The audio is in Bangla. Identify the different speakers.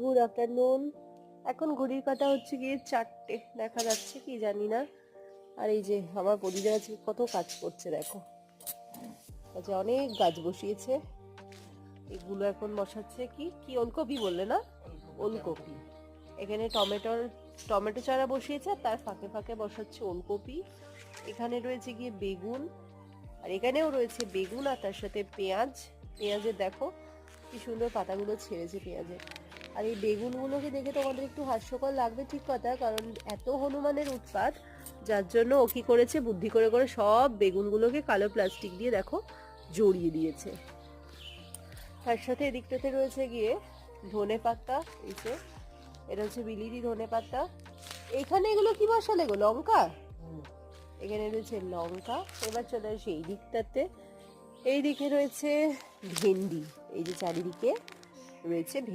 Speaker 1: Good afternoon. এখন ঘড়ির কাঁটা হচ্ছে গিয়ে 4টে, দেখা যাচ্ছে কি জানি না। আর এই যে আমার বদিদা আজকে কত কাজ করছে দেখো, আচ্ছা অনেক গাছ বসিয়েছে। এগুলো এখন বসাচ্ছে কি কি ওলকপি বললে না? ওলকপি। এখানে টমেটো চারা বসিয়েছে, আর তার ফাঁকে ফাঁকে বসাচ্ছে ওলকপি। এখানে রয়েছে গিয়ে বেগুন, আর এখানেও রয়েছে বেগুন, আর তার সাথে পেঁয়াজ। পেঁয়াজের দেখো কি সুন্দর পাতাগুলো ছেড়েছে পেঁয়াজের। আর এই বেগুনগুলোকে দেখে তোমাদের একটু হাস্যকর লাগবে, ঠিক কথা, কারণ এত হনুমানের উৎপাত, যার জন্য ও কি করেছে, বুদ্ধি করে করে সব বেগুনগুলোকে কালো প্লাস্টিক দিয়ে দেখো জড়িয়ে দিয়েছে। তার সাথে এদিকটাতে রয়েছে গিয়ে ধনে পাতা, এই যে এটা হচ্ছে বিলিতি ধনে পাতা। এইখানে এগুলো কি বসালে গো, লঙ্কা? এখানে রয়েছে লঙ্কা। এবার চলে আসি এই দিকটাতে, এই দিকে রয়েছে ভেন্ডি, এই যে চারিদিকে রয়েছে ভেন্ডি।